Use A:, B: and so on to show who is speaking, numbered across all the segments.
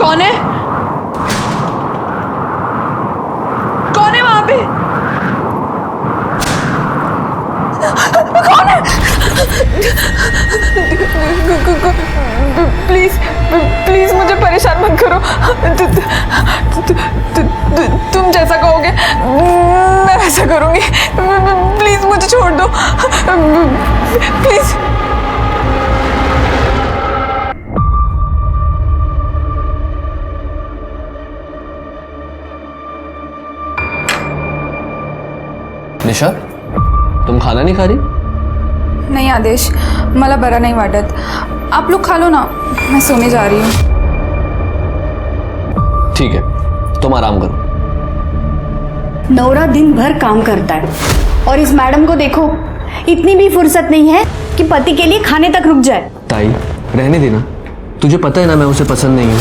A: कौन है? कौन है वहां पे? कौन है? प्लीज प्लीज मुझे परेशान मत करो। तुम जैसा कहोगे मैं वैसा करूंगी। प्लीज मुझे छोड़ दो प्लीज।
B: निशा, तुम खाना नहीं खा रही?
A: नहीं आदेश, मला बरा नहीं वाटत। आप लोग खा लो ना, मैं सोने जा रही हूँ।
B: ठीक है, तुम आराम करो।
C: नौरा दिन भर काम करता है और इस मैडम को देखो, इतनी भी फुर्सत नहीं है कि पति के लिए खाने तक रुक जाए।
B: ताई, रहने देना। तुझे पता है ना मैं उसे पसंद नहीं हूँ।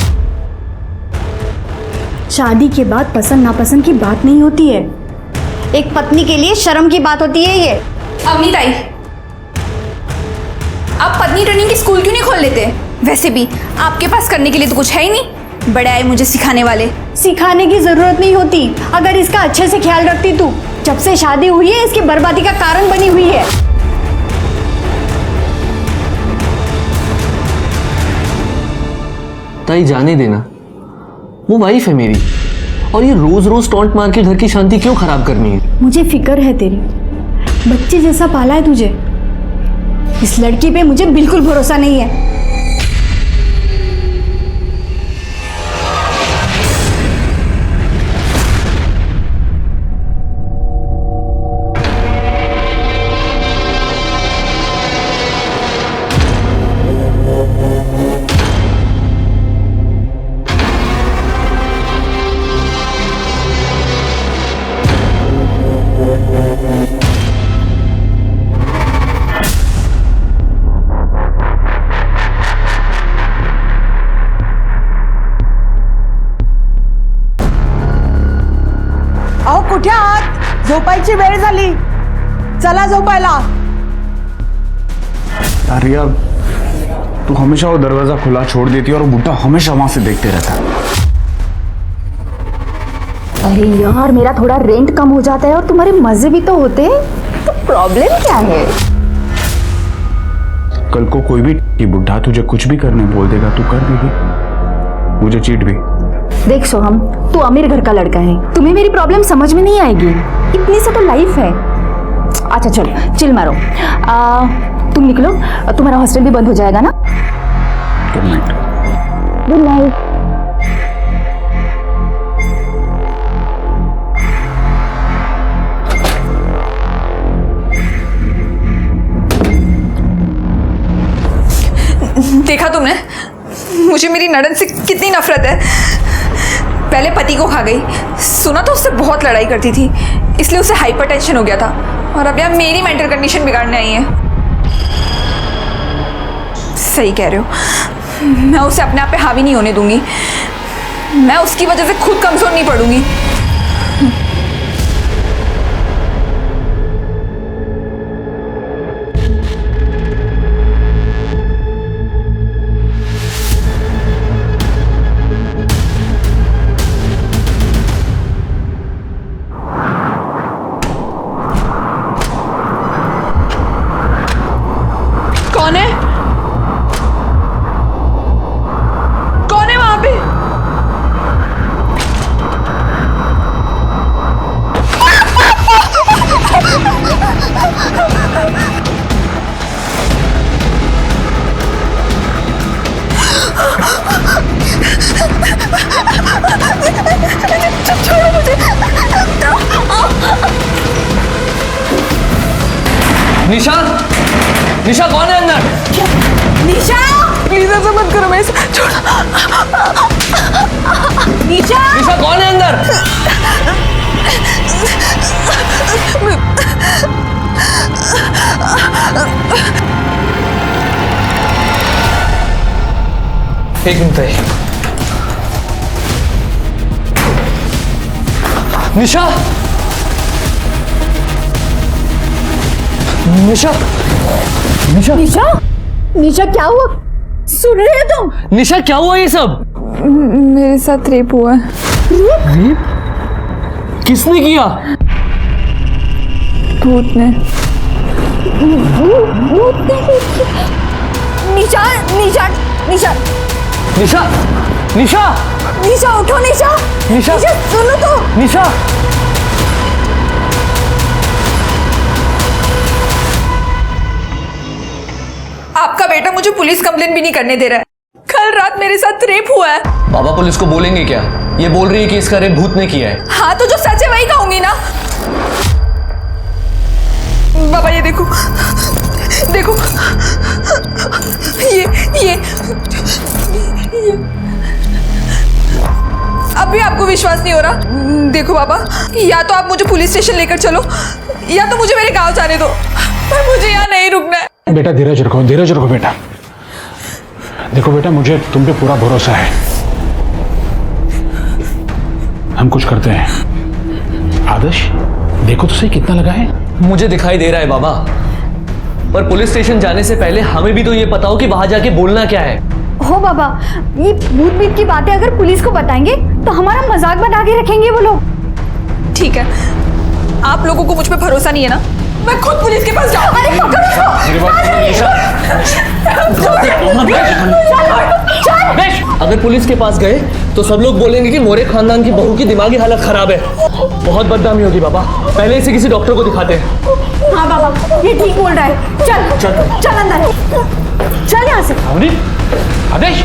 C: शादी के बाद पसंद नापसंद की बात नहीं होती है, एक पत्नी के लिए शर्म की बात होती है ये।
A: अवनी ताई, आप पत्नी ट्रेनिंग की स्कूल क्यों नहीं खोल लेते? वैसे भी आपके पास करने के लिए तो कुछ है ही नहीं। बड़े आए मुझे सिखाने वाले।
C: सिखाने की जरूरत नहीं होती, अगर इसका अच्छे से ख्याल रखती तू। जब से शादी हुई है इसकी बर्बादी का कारण बनी हुई है।
B: ताई जाने देना, वो वाइफ है मेरी, और ये रोज रोज टॉन्ट मार के घर की शांति क्यों खराब करनी है?
C: मुझे फिक्र है तेरी, बच्चे जैसा पाला है तुझे। इस लड़की पे मुझे बिल्कुल भरोसा नहीं है।
D: अहो कुठे आहात? झोपायची वेळ झाली, चला झोपायला।
E: अरे यार, तू हमेशा वो दरवाजा खुला छोड़ देती है और वो बुड्ढा हमेशा वहां से देखते रहता है।
C: अरे यार, मेरा थोड़ा रेंट कम हो जाता है और तुम्हारे मजे भी तो होते हैं, तो प्रॉब्लम क्या है?
E: कल को कोई भी ये बुड्ढा तुझे कुछ भी करने बोल देगा, तू कर देगी, मुझे चीट भी।
C: देख सोहम, तू अमीर घर का लड़का है, तुम्हें मेरी प्रॉब्लम समझ में नहीं आएगी। इतनी सा तो लाइफ है। अच्छा चलो, चिल मारो। तुम निकलो, तुम्हारा हॉस्टल भी बंद हो जाएगा ना।
E: Good night.
C: Good night.
A: देखा तुमने मुझे मेरी नड़न से कितनी नफरत है। पहले पति को खा गई, सुना तो उससे बहुत लड़ाई करती थी, इसलिए उसे हाइपरटेंशन हो गया था, और अब यार मेरी मेंटल कंडीशन बिगाड़ने आई है। सही कह रहे हो, मैं उसे अपने आप पे हावी नहीं होने दूंगी। मैं उसकी वजह से खुद कमजोर नहीं पड़ूंगी। कौन है? कौन है वहां पे? छोड़ो मुझे।
B: निशा, निशा कौन है अंदर?
A: निशा प्लीज ऐसा मत करो, मैं छोड़ो। निशा,
B: निशा कौन है अंदर? एक मिनट है। निशा, निशा, निशा,
C: निशा, निशा क्या हुआ? सुन रहे हो तुम?
B: निशा क्या हुआ ये सब?
A: मेरे साथ रेप हुआ है।
B: किसने किया?
A: भूत ने। निशा निशा निशा
B: निशा निशा
A: निशा उठो निशा।
B: निशा
A: सुनो तो।
B: निशा
A: आपका बेटा मुझे पुलिस कंप्लेन भी नहीं करने दे रहा है। कल रात मेरे साथ रेप हुआ है।
B: बाबा पुलिस को बोलेंगे क्या? ये बोल रही है कि इसका रेप भूत ने किया है।
A: हाँ तो जो सच है वही कहूंगी ना। बाबा ये देखो देखो ये अब भी आपको विश्वास नहीं हो रहा? देखो बाबा, या तो आप मुझे पुलिस स्टेशन लेकर चलो या तो मुझे मेरे गांव जाने दो, पर मुझे यहाँ नहीं रुकना है।
F: बेटा धीरज रखो बेटा। देखो बेटा, मुझे तुम पे पूरा भरोसा है। हम कुछ करते हैं। आदर्श देखो तो सही कितना लगा है।
B: मुझे दिखाई दे रहा है बाबा, पर पुलिस स्टेशन जाने से पहले हमें भी तो ये पता हो कि वहां जाके बोलना क्या है।
C: हो बाबा, ये भूत बीत की बातें अगर पुलिस को बताएंगे तो हमारा मजाक बना के रखेंगे वो लोग।
A: ठीक है, आप लोगों को मुझ पे भरोसा नहीं है ना? मैं खुद पुलिस के पास जाऊँ।
C: अरे पकड़ो इसको।
B: अगर पुलिस के पास गए तो सब लोग बोलेंगे कि मोरे खानदान की बहू की दिमागी हालत खराब है। बहुत बदनामी होगी बाबा, पहले इसे किसी डॉक्टर को दिखाते हैं।
C: हाँ बाबा, ये ठीक बोल रहा है। चल अंदर चल यहाँ से।
F: आदेश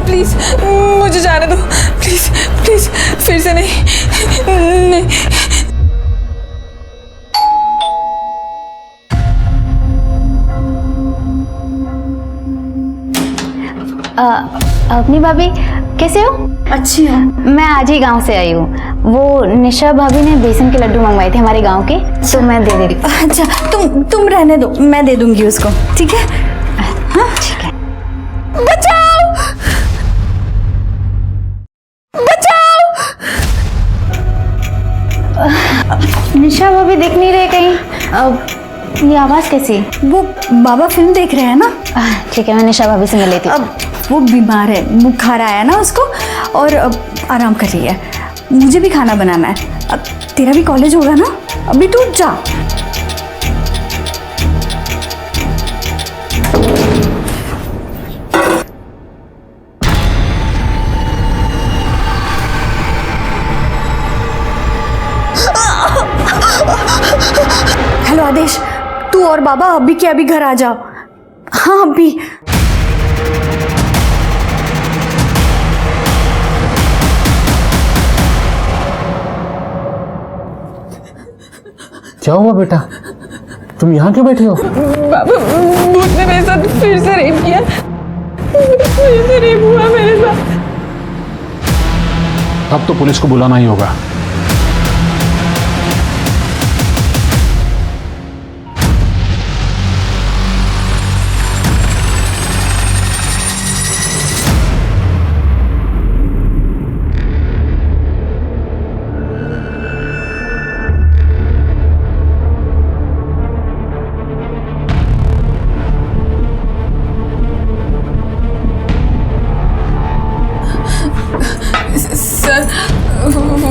A: प्लीज मुझे जाने दो, प्लीज प्लीज, फिर से नहीं।
C: अपनी भाभी कैसे हो?
G: अच्छी हूँ।
C: मैं आज ही गांव से आई हूँ। वो निशा भाभी ने बेसन के लड्डू मंगवाए थे हमारे गांव के, तो मैं दे दे रही।
G: अच्छा तुम रहने दो, मैं दे दूंगी उसको, ठीक है?
C: हाँ ठीक है।
A: बचाओ बचाओ।
C: निशा भाभी दिख नहीं रहे कहीं। ये आवाज कैसी?
G: वो बाबा फिल्म देख रहे हैं ना।
C: ठीक है, मैं निशा भाभी से मिल लेती हूँ।
G: अब वो बीमार है, बुखार आया ना उसको, और अब आराम कर रही है। मुझे भी खाना बनाना है। अब तेरा भी कॉलेज होगा ना, अभी तू जा। हेलो आदेश, तू और बाबा अभी के अभी घर आ जाओ। हाँ अभी।
F: क्या हुआ बेटा, तुम यहाँ क्यों बैठे हो?
A: बाबा भूत ने मेरे साथ फिर से रेप किया। फिर से रेप हुआ मेरे साथ।
F: अब तो पुलिस को बुलाना ही होगा।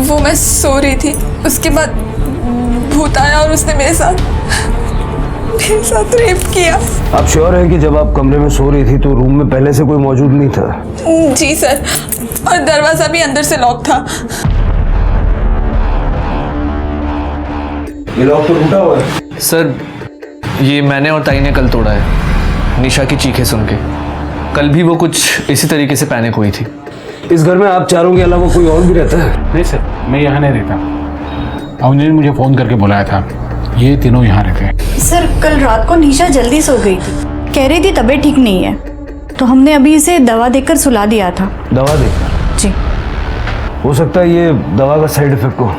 A: वो मैं सो रही थी, उसके बाद भूत आया और उसने मेरे साथ रेप किया।
H: आप श्योर है कि जब आप कमरे में सो रही थी तो रूम में पहले से कोई मौजूद नहीं था?
A: जी सर, और दरवाजा भी अंदर से लॉक था।
H: ये लॉक तो टूटा हुआ है।
B: सर ये मैंने और ताई ने कल तोड़ा है, निशा की चीखें सुन के। कल भी वो कुछ इसी तरीके से पैनिक हुई थी।
H: इस घर में आप चारों के अलावा कोई और भी रहता है?
F: नहीं सर, मैं यहाँ नहीं रहता। अवनी ने मुझे फोन करके बुलाया था, ये तीनों यहाँ रहते हैं।
G: सर कल रात को निशा जल्दी सो गई थी, कह रही थी तबीयत ठीक नहीं है, तो हमने अभी इसे दवा देकर सुला दिया था।
H: दवा देकर?
G: जी।
H: हो सकता है ये दवा का साइड इफेक्ट हो।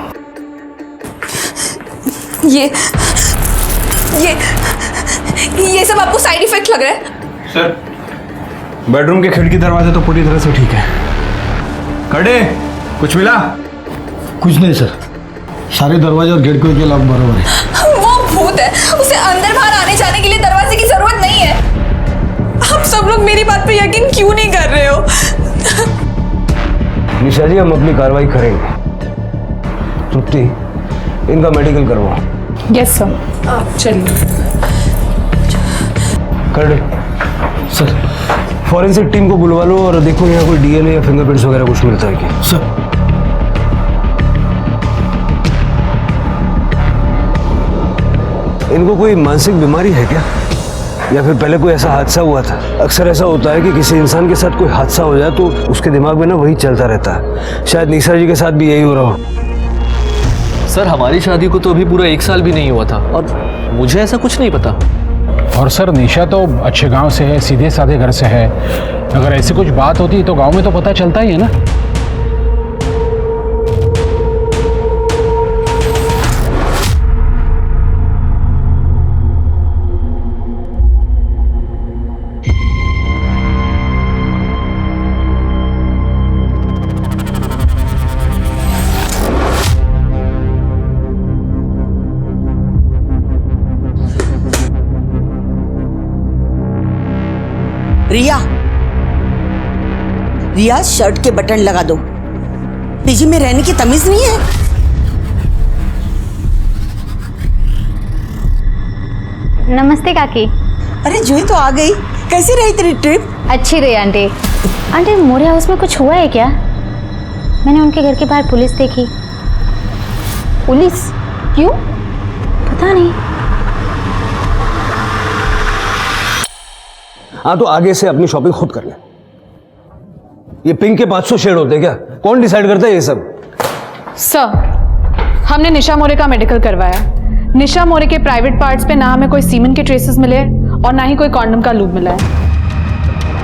A: ये सब आपको साइड इफेक्ट लग रहा है?
E: बेडरूम के खिड़की दरवाजे तो पूरी तरह से ठीक है। कड़े कुछ मिला?
I: कुछ नहीं सर, सारे दरवाजे और गेट के लॉक बराबर है।
A: वो भूत है, उसे अंदर बाहर आने जाने के लिए दरवाजे की जरूरत नहीं है। आप सब लोग मेरी बात पे यकीन क्यों नहीं कर रहे हो?
H: निशा जी, हम अपनी कार्रवाई करेंगे। तृप्ति, इनका मेडिकल करवाओ।
C: Yes sir.
A: चलिए।
H: कर दे सर। फॉरेंसिक टीम को बुलवा लो और देखो यहाँ कोई डीएनए या फिंगरप्रिंट्स वगैरह कुछ मिलता है क्या।
I: सर
H: इनको कोई मानसिक बीमारी है क्या, या फिर पहले कोई ऐसा हादसा हुआ था? अक्सर ऐसा होता है कि किसी इंसान के साथ कोई हादसा हो जाए तो उसके दिमाग में ना वही चलता रहता है। शायद निशा जी के साथ भी यही हो रहा हो।
B: सर हमारी शादी को तो अभी पूरा 1 साल भी नहीं हुआ था और मुझे ऐसा कुछ नहीं पता।
F: और सर निशा तो अच्छे गांव से है, सीधे साधे घर से है। अगर ऐसी कुछ बात होती तो गांव में तो पता चलता ही है ना।
D: रिया, शर्ट के बटन लगा दो। पीजी में रहने की तमीज नहीं है।
J: नमस्ते काकी।
D: अरे जूही तो आ गई। कैसी रही तेरी ट्रिप?
J: अच्छी रही आंटी। आंटी मोरे हाउस में कुछ हुआ है क्या? मैंने उनके घर के बाहर पुलिस देखी।
C: पुलिस? क्यों?
J: पता नहीं।
H: हाँ, तो आगे से अपनी शॉपिंग खुद कर ले। ये पिंक के 500 शेड होते हैं क्या? कौन डिसाइड करता है ये सब?
K: सर, हमने निशा मोरे का मेडिकल करवाया। निशा मोरे के प्राइवेट पार्ट्स पे ना हमें कोई सीमेंट के ट्रेसेस मिले और ना ही कोई कॉन्डम का लूब मिला है।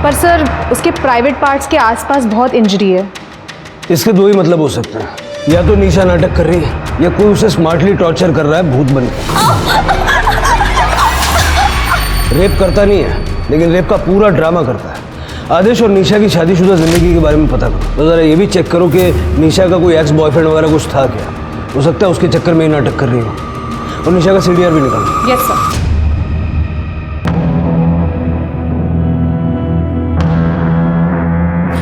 K: पर सर, उसके प्राइवेट पार्ट्स के आसपास बहुत इंजरी है।
H: इसके दो ही मतलब हो सकते हैं, या तो निशा नाटक कर रही है या कोई उसे स्मार्टली टॉर्चर कर रहा है भूत बन के। रेप करता नहीं है, लेकिन रेप का पूरा ड्रामा करता है। आदेश और निशा की शादीशुदा जिंदगी के बारे में पता करो। तो जरा ये भी चेक करो कि निशा का कोई एक्स बॉयफ्रेंड वगैरह कुछ था क्या। हो सकता है उसके चक्कर में ही नाटक कर रही हो। और निशा का सीडीआर भी निकालो।
K: Yes sir.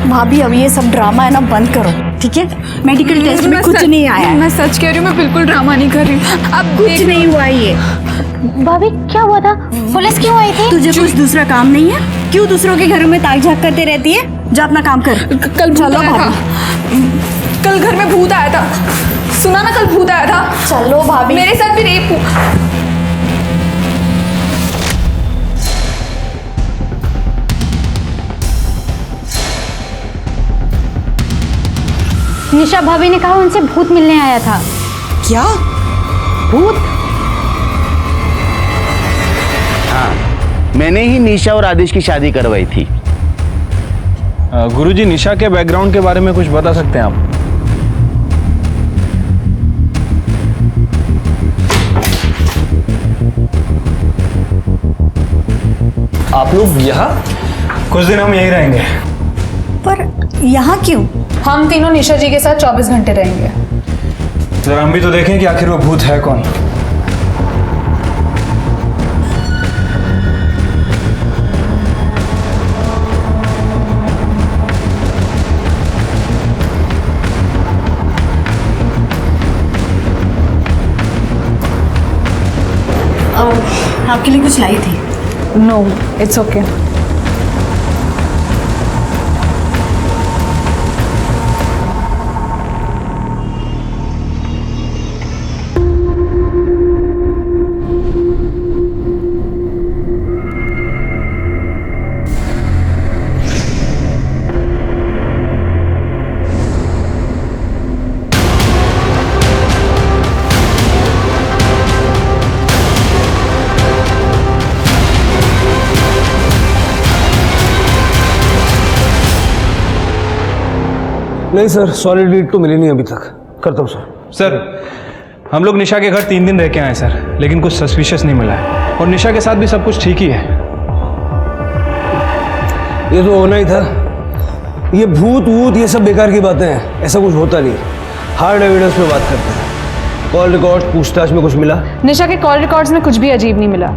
G: भाभी, अब ये सब ड्रामा है ना बंद करो, ठीक है? मेडिकल टेस्ट में कुछ नहीं आया है।
A: मैं सच कह रही हूँ, मैं बिल्कुल ड्रामा नहीं कर रही। अब
G: कुछ नहीं हुआ ये।
J: भाभी क्या हुआ था? पुलिस क्यों आई थी?
G: तुझे कुछ दूसरा काम नहीं है? क्यों दूसरों के घरों में ताक झाक करते रहती है? जा अपना काम कर।
A: कल भूत
G: चलो
A: आया था। कल घर में भूत आया था। सुना ना, कल भूत आया था।
G: चलो भाभी।
A: मेरे साथ भी रेप हुआ।
J: निशा भाभी ने कहा उनसे भूत मिलने आया था।
D: क्या?
G: भूत?
L: हाँ, मैंने ही निशा और आदिश की शादी करवाई थी।
E: गुरुजी, निशा के बैकग्राउंड के बारे में कुछ बता सकते हैं आप?
B: आप लोग यहाँ?
E: कुछ दिन हम यहीं रहेंगे।
G: पर यहाँ क्यों?
K: हम तीनों निशा जी के साथ 24 घंटे रहेंगे।
E: जरा हम भी तो देखें कि आखिर वो भूत है कौन।
G: आपके लिए कुछ लाई थी।
K: No, it's okay.
H: नहीं सर, सॉलिड लीड तो मिली नहीं अभी तक। करता हूँ सर।
E: सर, हम लोग निशा के घर 3 दिन रह के आए सर, लेकिन कुछ सस्पिशियस नहीं मिला है। और निशा के साथ भी सब कुछ ठीक ही है।
H: ये तो होना ही था। ये भूत वूत ये सब बेकार की बातें हैं, ऐसा कुछ होता नहीं। हार्ड एविडेंस पे बात करते हैं। कॉल रिकॉर्ड पूछताछ में कुछ मिला?
K: निशा के कॉल रिकॉर्ड्स में कुछ भी अजीब नहीं मिला,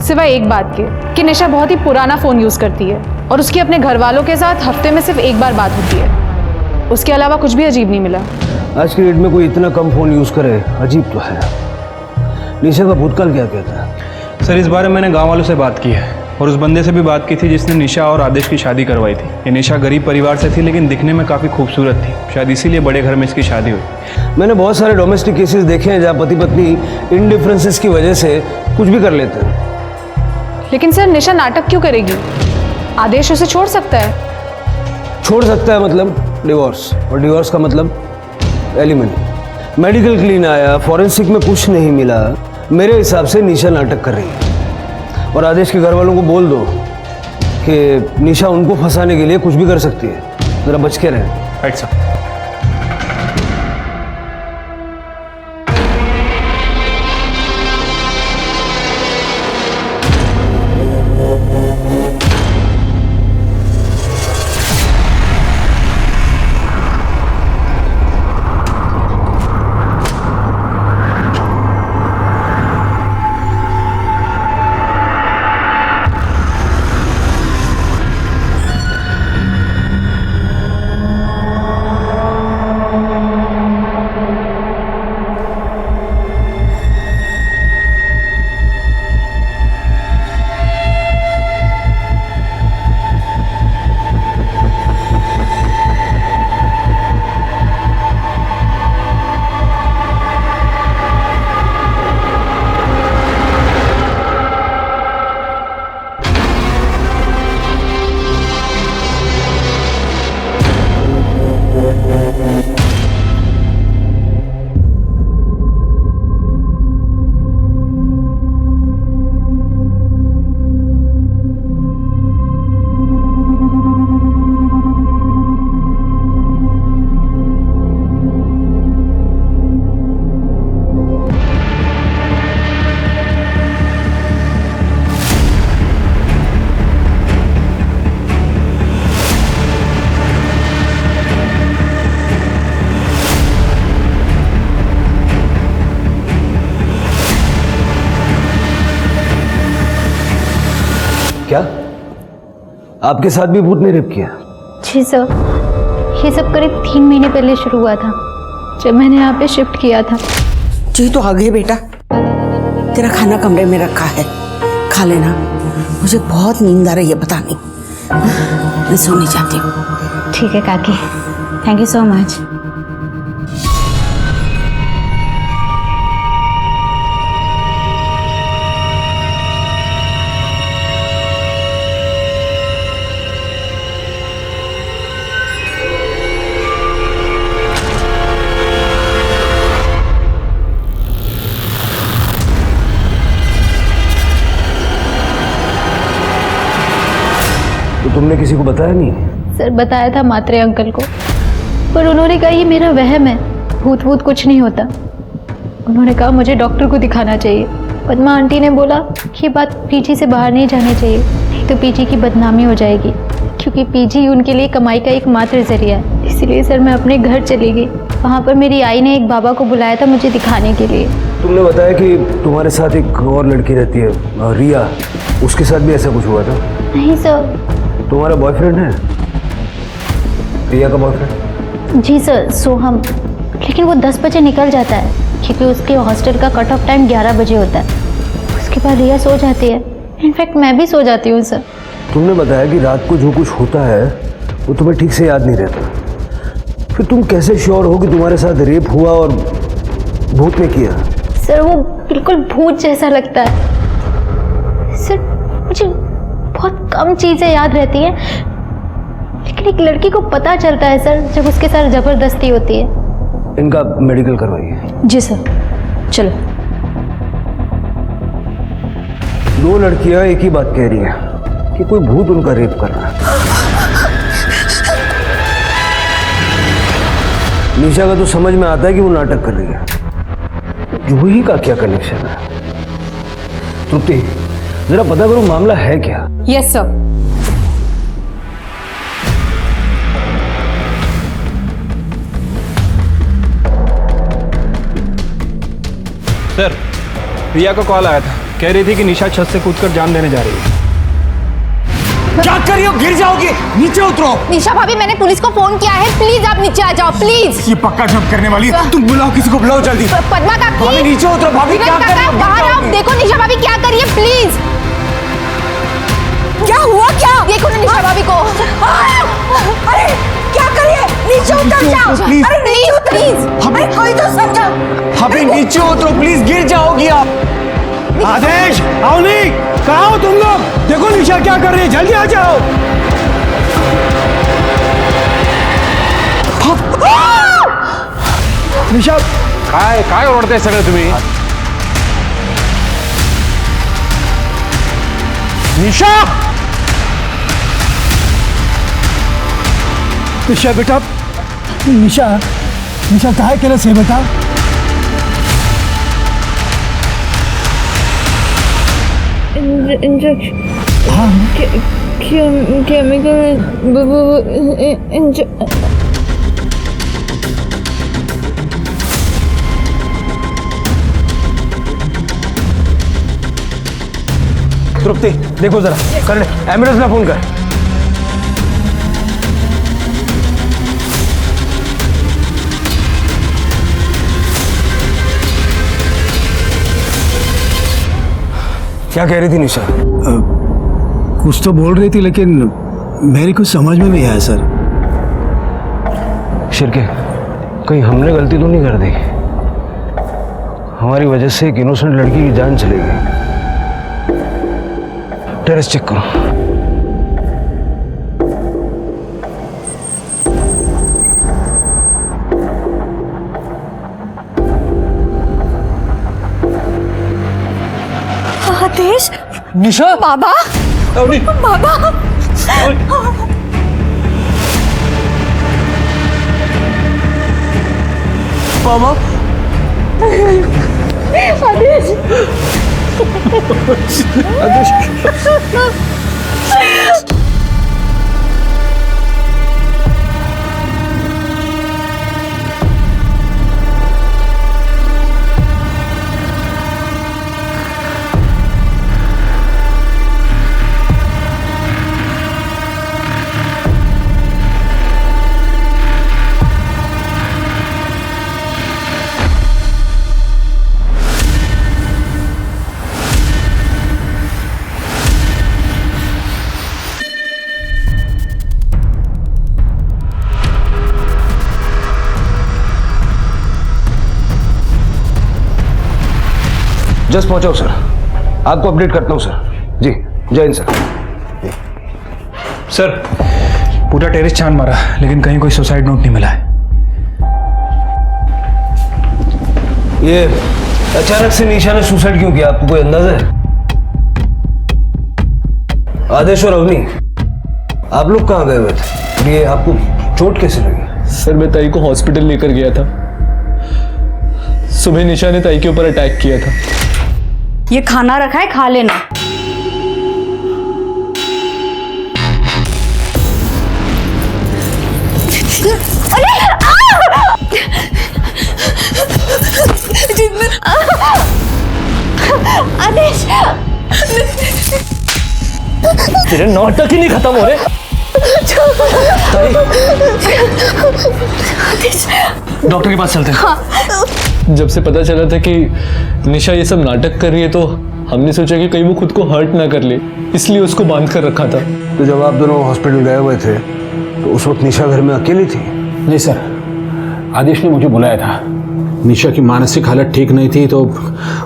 K: सिवाय एक बात के कि निशा बहुत ही पुराना फ़ोन यूज़ करती है और उसकी अपने घर वालों के साथ हफ्ते में सिर्फ एक बार बात होती है। उसके अलावा कुछ भी अजीब नहीं मिला।
H: आज की डेट में कोई इतना कम फ़ोन यूज़ करे, अजीब तो है। निशा का भूतकाल क्या कहता है?
E: सर, इस बारे में मैंने गांव वालों से बात की है और उस बंदे से भी बात की थी जिसने निशा और आदेश की शादी करवाई थी। ये निशा गरीब परिवार से थी लेकिन दिखने में काफ़ी खूबसूरत थी, शायद इसीलिए बड़े घर में इसकी शादी हुई।
H: मैंने बहुत सारे डोमेस्टिक केसेस देखे हैं जहाँ पति पत्नी इनडिफरेंसेस की वजह से कुछ भी कर लेते हैं।
K: लेकिन सर निशा नाटक क्यों करेगी? आदेश उसे छोड़ सकता है।
H: छोड़ सकता है मतलब डिवोर्स, और डिवोर्स का मतलब एलिमनी। मेडिकल क्लीन आया, फॉरेंसिक में कुछ नहीं मिला। मेरे हिसाब से निशा नाटक कर रही है। और आदेश के घर वालों को बोल दो कि निशा उनको फंसाने के लिए कुछ भी कर सकती है, जरा बच के रहें।
E: Right sir.
H: क्या आपके साथ भी भूत ने रेप किया?
J: जी सर, ये सब करीब 3 महीने पहले शुरू हुआ था जब मैंने यहाँ पे शिफ्ट किया था।
D: जी तो आ गई बेटा, तेरा खाना कमरे में रखा है, खा लेना। मुझे बहुत नींद आ रही है, पता नहीं, मैं सोने जाती हूँ।
J: ठीक है काकी, थैंक यू सो मच।
H: तो तुमने किसी को बताया नहीं?
J: सर बताया था मात्रे अंकल को, पर उन्होंने कहा ये मेरा वहम है, भूत वूत कुछ नहीं होता। उन्होंने कहा मुझे डॉक्टर को दिखाना चाहिए। पद्मा आंटी ने बोला कि ये बात पीजी से बाहर नहीं जानी चाहिए, नहीं तो पीजी की बदनामी हो जाएगी, क्योंकि पीजी उनके लिए कमाई का एकमात्र जरिया है। इसीलिए सर मैं अपने घर चली गई। वहाँ पर मेरी आई ने एक बाबा को बुलाया था मुझे दिखाने के लिए।
H: तुमने बताया कि तुम्हारे साथ एक और लड़की रहती है रिया, उसके साथ भी ऐसा कुछ हुआ था?
J: नहीं सर।
H: तुम्हारा बॉयफ्रेंड है? रिया का बॉयफ्रेंड?
J: जी सर, सोहम, लेकिन वो 10 बजे निकल जाता है क्योंकि उसके हॉस्टल का कट ऑफ टाइम 11 बजे होता है। उसके बाद रिया सो जाती है, इनफैक्ट मैं भी सो जाती हूँ सर।
H: तुमने बताया कि रात को जो कुछ होता है वो तुम्हें ठीक से याद नहीं रहता, फिर तुम कैसे श्योर हो कि तुम्हारे साथ रेप हुआ और भूत ने किया?
J: सर वो बिल्कुल भूत जैसा लगता है सर। मुझे बहुत कम चीज़ें याद रहती हैं, लेकिन एक लड़की को पता चलता है सर जब उसके साथ ज़बरदस्ती होती है।
H: इनका मेडिकल करवाइए।
J: जी सर, चलो।
H: 2 लड़कियां एक ही बात कह रही हैं कि कोई भूत उनका रेप कर रहा है। निशा का तो समझ में आता है कि वो नाटक कर रही है, जूही का क्या कनेक्शन है? तृप्ति, जरा पता करो मामला है क्या?
K: Yes sir.
E: सर, रिया का कॉल आया था, कह रही थी कि निशा छत से कूदकर जान देने जा रही है।
H: क्या कर रही हो? गिर जाओगी, नीचे उतरो।
G: निशा भाभी, मैंने पुलिस को फोन किया है, प्लीज आप नीचे आ जाओ, प्लीज।
H: ये पक्का जंप करने वाली है। तुम बुलाओ, किसी को बुलाओ जल्दी।
G: पद्मा काकी,
H: भाभी नीचे उतरो। भाभी क्या कर रही हो?
G: बाहर आओ, देखो निशा भाभी क्या कर रही है, प्लीज। क्या हुआ? क्या देखो ना निशा भाभी को। अरे क्या कर रही है? नीचे उतर जाओ
H: प्लीज।
G: अरे नहीं प्लीज, अरे कोई तो समझा।
H: भाभी नीचे उतरो प्लीज, गिर जाओगी आप। आदेश, अवनी, कहाँ हो तुम लोग? देखो निशा क्या कर रही है, जल्दी आ जाओ। निशा
F: काय ओरडताय सगळे तुम्ही?
H: निशा,
I: निशा बेटा, निशा निशा काय केलंस हे बेटा?
J: इंजेक्शन
I: हाँ
J: केमिकल
H: तृप्ति देखो जरा, कर ले, एम्बुलेंस में फोन कर। क्या कह रही थी निशा?
I: कुछ तो बोल रही थी लेकिन मेरी कुछ समझ में नहीं आया सर।
H: शिरके, कहीं हमने गलती तो नहीं कर दी? हमारी वजह से एक इनोसेंट लड़की की जान चली गई। टेरेस चेक करो।
G: आदेश,
B: निशा,
G: बाबा,
B: अवनी,
G: बाबा,
B: मामा,
G: आदेश,
H: जस्ट पहुंचाओ सर, आपको अपडेट करता हूं सर। जी, जय हिंद सर।
E: सर, पूरा टेरेस छान मारा लेकिन कहीं कोई सुसाइड नोट नहीं मिला है।
H: ये अचानक से निशा ने सुसाइड क्यों किया, आपको कोई अंदाजा है? आदेश और अवनी, आप लोग कहाँ गए हुए थे? ये आपको चोट कैसे लगी?
B: सर मैं ताई को हॉस्पिटल लेकर गया था। सुबह निशा ने ताई के ऊपर अटैक किया था।
G: ये खाना रखा है, खा लेना। आदेश,
B: तेरे नाटक ही नहीं खत्म हो रहे। डॉक्टर के पास चलते हैं। जब से पता चला था कि निशा ये सब नाटक कर रही है तो हमने सोचा कि कहीं वो खुद को हर्ट ना कर ले, इसलिए उसको बांध कर रखा था।
H: तो जब आप दोनों हॉस्पिटल गए हुए थे तो उस वक्त निशा घर में अकेली थी?
F: नहीं सर, आदेश ने मुझे बुलाया था। निशा की मानसिक हालत ठीक नहीं थी तो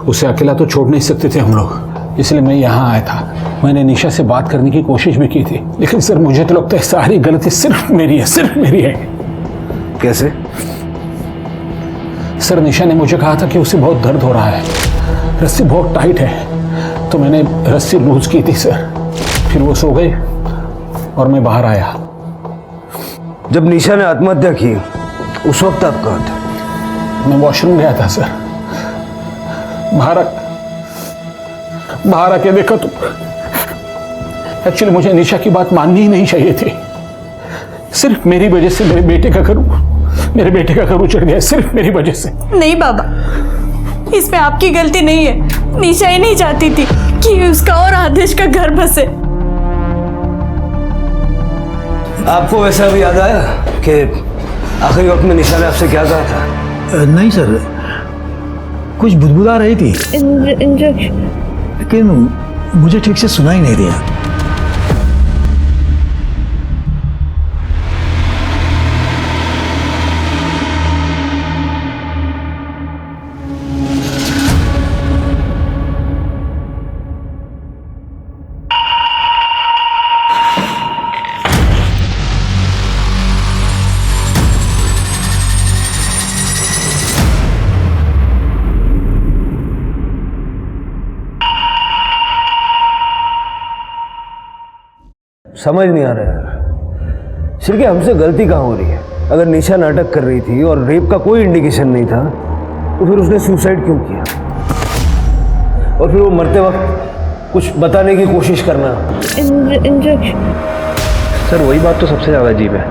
F: उसे अकेला तो छोड़ नहीं सकते थे हम लोग, इसलिए मैं यहाँ आया था। मैंने निशा से बात करने की कोशिश भी की थी, लेकिन सर मुझे तो लगता है सारी गलती सिर्फ मेरी है, सिर्फ मेरी है।
H: कैसे?
F: सर, निशा ने मुझे कहा था कि उसे बहुत दर्द हो रहा है, रस्सी बहुत टाइट है, तो मैंने रस्सी लूज की थी सर। फिर वो सो गई और मैं बाहर आया।
H: जब निशा ने आत्महत्या की उस वक्त आप कहाँ थे?
F: मैं वॉशरूम गया था सर। बाहर आके देखा तो एक्चुअली मुझे निशा की बात माननी ही नहीं चाहिए थी। सिर्फ मेरी वजह से मेरे बेटे का घर उजड़ गया, सिर्फ मेरी वजह से।
G: नहीं बाबा, इसमें आपकी गलती नहीं है। निशा ही नहीं चाहती थी कि उसका और आदेश का घर बसे।
H: आपको वैसा भी याद आया कि आखिरी वक्त में निशा ने आपसे क्या कहा था?
I: नहीं सर, कुछ बुदबुदा रही थी लेकिन मुझे ठीक से सुना ही नहीं दिया।
H: समझ नहीं आ रहा यार, सिर्फ हमसे गलती कहाँ हो रही है? अगर निशा नाटक कर रही थी और रेप का कोई इंडिकेशन नहीं था तो फिर उसने सुसाइड क्यों किया? और फिर वो मरते वक्त कुछ बताने की कोशिश करना।
E: सर वही बात तो सबसे ज़्यादा अजीब है।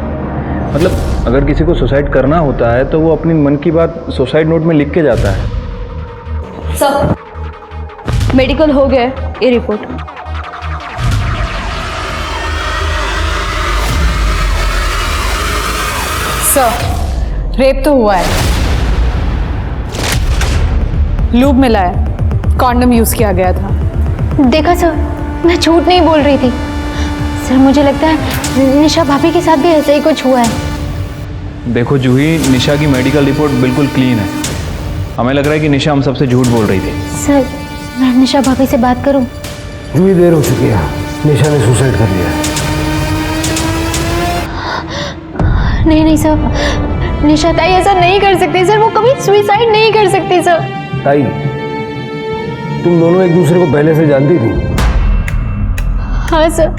E: मतलब अगर किसी को सुसाइड करना होता है तो वो अपनी मन की बात सुसाइड नोट में लिख के जाता है।
J: सर मेडिकल हो गया है, ये रिपोर्ट।
K: सर रेप तो हुआ है, लूब मिला है, कॉन्डम यूज किया गया था।
J: देखा सर, मैं झूठ नहीं बोल रही थी। सर मुझे लगता है निशा भाभी के साथ भी ऐसा ही कुछ हुआ है।
E: देखो जूही, निशा की मेडिकल रिपोर्ट बिल्कुल क्लीन है। हमें लग रहा है कि निशा हम सबसे झूठ बोल रही थी।
J: सर मैं निशा भाभी से बात करूं?
H: जूही देर हो चुकी है, निशा ने सुसाइड कर लिया है।
J: नहीं सर, निशा ताई ऐसा नहीं कर सकती सर, वो कभी सुसाइड नहीं कर सकती सर।
H: ताई, तुम दोनों एक दूसरे को पहले से जानती थी?
J: हाँ सर,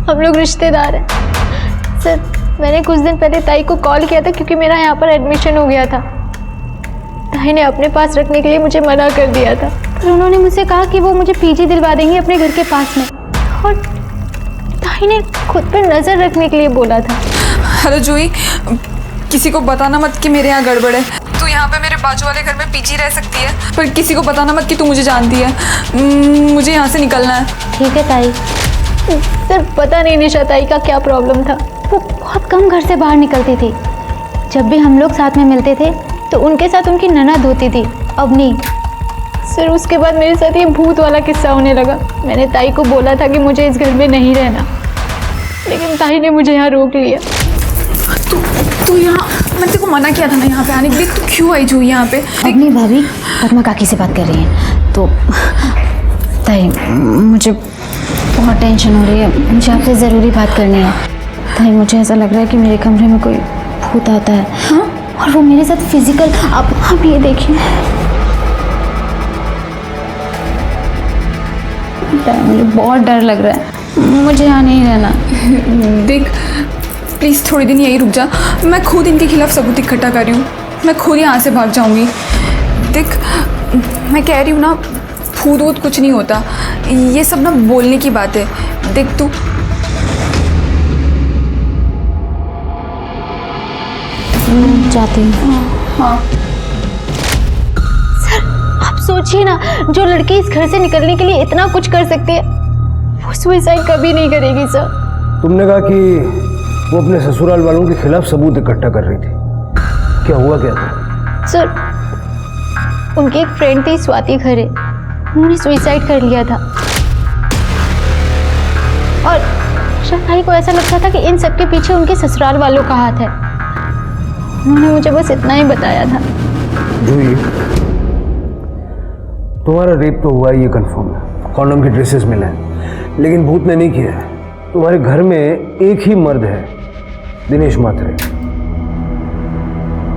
J: हम लोग रिश्तेदार हैं। सर मैंने कुछ दिन पहले ताई को कॉल किया था क्योंकि मेरा यहाँ पर एडमिशन हो गया था। ताई ने अपने पास रखने के लिए मुझे मना कर दिया था, पर उन्होंने मुझसे कहा कि वो मुझे पीजी दिलवा देंगे अपने घर के पास में, और ताई ने खुद पर नज़र रखने के लिए बोला था।
A: हेलो जूही, किसी को बताना मत कि मेरे यहाँ गड़बड़ है। तू यहाँ पे मेरे बाजू वाले घर में पीजी रह सकती है, पर किसी को बताना मत कि तू मुझे जानती है। मुझे यहाँ से निकलना है।
J: ठीक है ताई। सर पता नहीं निशा ताई का क्या प्रॉब्लम था, वो बहुत कम घर से बाहर निकलती थी। जब भी हम लोग साथ में मिलते थे तो उनके साथ उनकी ननद होती थी, अब नहीं। सर उसके बाद मेरे साथ ये भूत वाला किस्सा होने लगा। मैंने ताई को बोला था कि मुझे इस घर में नहीं रहना, लेकिन ताई ने मुझे यहाँ रोक लिया।
A: तू यहाँ, मैंने तेरे को मना किया था ना यहाँ पे आने के लिए, तू क्यों आई जूही यहाँ पे?
C: अपनी भाभी पद्मा काकी से बात कर रही हैं। तो ताई मुझे बहुत टेंशन हो रही है, मुझे आपसे ज़रूरी बात करनी है। ताई मुझे ऐसा लग रहा है कि मेरे कमरे में कोई भूत आता है। हाँ? और वो मेरे साथ फिजिकल, आप ये देखिए। मुझे बहुत डर लग रहा है, मुझे यहाँ नहीं रहना।
A: देख प्लीज़ थोड़ी दिन यहीं रुक जा, मैं खुद इनके खिलाफ सबूत इकट्ठा कर रही हूँ। मैं खुद यहाँ से भाग जाऊँगी। देख मैं कह रही हूँ ना, भूत वूत कुछ नहीं होता, ये सब ना बोलने की बात है। देख तू
C: जाती हूँ।
A: हाँ
J: सर आप सोचिए ना, जो लड़की इस घर से निकलने के लिए इतना कुछ कर सकती है, वो सुसाइड कभी नहीं करेगी। सर
H: तुमने कहा कि वो अपने ससुराल वालों के खिलाफ सबूत इकट्ठा कर रही थी, क्या हुआ क्या था?
J: सर उनकी एक फ्रेंड थी स्वाति खरे, उन्होंने सुसाइड कर लिया था। और शताई को ऐसा लगता था कि इन सब के पीछे उनके ससुराल वालों का हाथ है। उन्होंने मुझे बस इतना ही बताया था।
H: जूही, तुम्हारा रेप तो हुआ ही, ये कंफर्म है, कॉन्डम के ड्रेसेस मिले हैं, लेकिन भूत ने नहीं किया है। तुम्हारे घर में एक ही मर्द है, दिनेश मात्रे।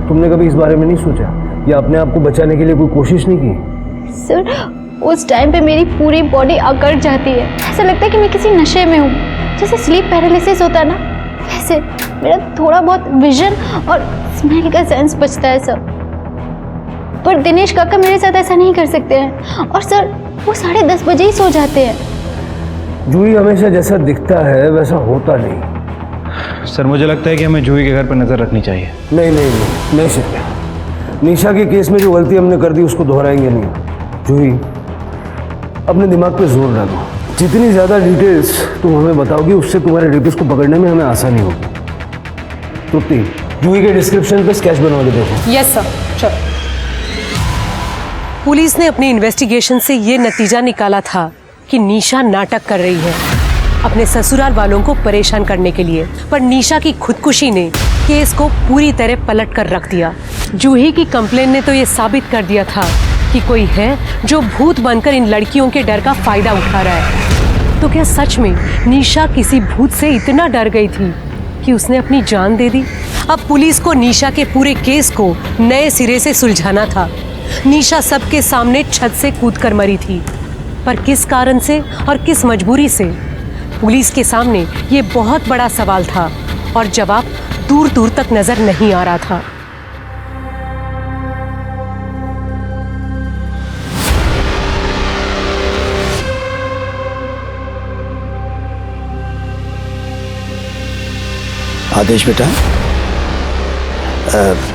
H: तुमने कभी इस बारे में नहीं सोचा या अपने आप को बचाने के लिए कोई कोशिश नहीं की?
J: सर उस टाइम पे मेरी पूरी बॉडी अकड़ जाती है, ऐसा लगता है कि मैं किसी नशे में हूँ। जैसे स्लीप पैरालिसिस होता है ना, वैसे मेरा थोड़ा बहुत विजन और स्मेल का सेंस बचता है सर। पर दिनेश काका मेरे साथ ऐसा नहीं कर सकते हैं, और सर वो 10:30 बजे ही सो जाते हैं।
H: जूही हमेशा जैसा दिखता है वैसा होता नहीं।
E: सर मुझे लगता है कि हमें जूही के घर पर नज़र रखनी चाहिए।
H: नहीं नहीं नहीं, नहीं शिव, निशा के केस में जो गलती हमने कर दी उसको दोहराएंगे नहीं। जूही, अपने दिमाग पे जोर डालो। जितनी ज़्यादा डिटेल्स तुम हमें बताओगी उससे तुम्हारे रेपिस्ट को पकड़ने में हमें आसानी होगी। तृप्ति, जूही के डिस्क्रिप्शन पे स्केच बनवा के देखो।
K: यस सर, चलो।
M: पुलिस ने अपनी इन्वेस्टिगेशन से ये नतीजा निकाला था कि निशा नाटक कर रही है अपने ससुराल वालों को परेशान करने के लिए, पर निशा की खुदकुशी ने केस को पूरी तरह पलट कर रख दिया। जूही की कंप्लेन ने तो ये साबित कर दिया था कि कोई है जो भूत बनकर इन लड़कियों के डर का फायदा उठा रहा है। तो क्या सच में निशा किसी भूत से इतना डर गई थी कि उसने अपनी जान दे दी? अब पुलिस को निशा के पूरे केस को नए सिरे से सुलझाना था। निशा सबके सामने छत से कूदकर मरी थी, पर किस कारण से और किस मजबूरी से? पुलिस के सामने ये बहुत बड़ा सवाल था और जवाब दूर दूर तक नजर नहीं आ रहा था।
L: आदेश बेटा,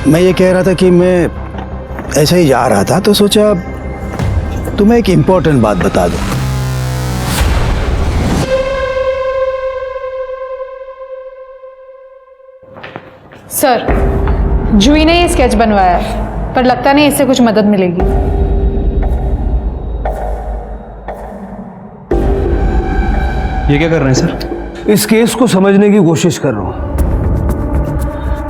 L: मैं ये कह रहा था कि मैं ऐसे ही जा रहा था तो सोचा तुम्हें एक इम्पोर्टेंट बात बता दूं।
K: सर, जूही ने ये स्केच बनवाया है, पर लगता नहीं इससे कुछ मदद मिलेगी।
E: ये क्या कर रहे हैं सर?
H: इस केस को समझने की कोशिश कर रहा हूँ।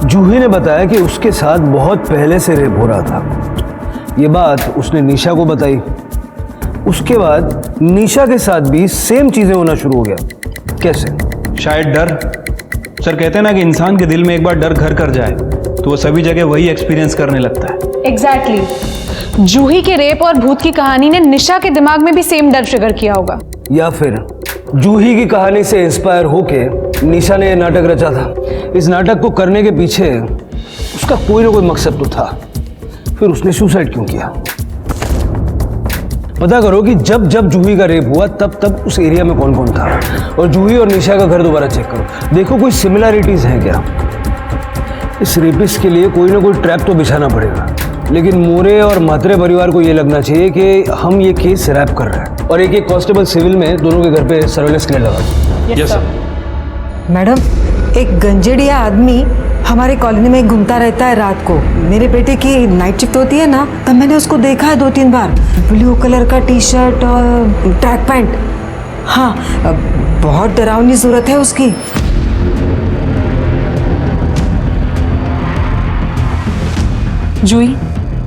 H: जूही ने बताया कि उसके साथ बहुत पहले से रेप हो रहा था। ये बात उसने निशा को बताई। उसके बाद निशा के साथ भी सेम चीजें होना शुरू हो गया। कैसे?
E: शायद डर। सर, कहते हैं ना कि इंसान के दिल में एक बार डर घर कर जाए तो वो सभी जगह वही एक्सपीरियंस करने लगता है।
K: एग्जैक्टली। जूही के रेप और भूत की कहानी ने निशा के दिमाग में भी सेम डर ट्रिगर किया होगा।
H: या फिर जूही की कहानी से इंस्पायर होके निशा ने यह नाटक रचा था। इस नाटक को करने के पीछे उसका कोई ना कोई मकसद तो था। फिर उसने सुसाइड क्यों किया? पता करो कि जब जब जूही का रेप हुआ तब तब उस एरिया में कौन कौन था, और जूही और निशा का घर दोबारा चेक करो। देखो कोई सिमिलैरिटीज हैं क्या। इस रेपिस्ट के लिए कोई ना कोई ट्रैप तो बिछाना पड़ेगा, लेकिन मोरे और मात्रे परिवार को ये लगना चाहिए कि हम ये केस रैप कर रहे हैं। और एक कांस्टेबल सिविल में दोनों के घर पे सर्वेलेंस के लिए लगा।
E: Yes sir.
N: मैडम, एक गंजेड़िया आदमी हमारे कॉलोनी में घूमता रहता है रात को। मेरे बेटे की नाइट शिफ्ट होती है ना, तब मैंने उसको देखा है 2-3 बार। ब्लू कलर का टी शर्ट और ट्रैक पैंट। हाँ, बहुत डरावनी सूरत है उसकी।
K: जूही,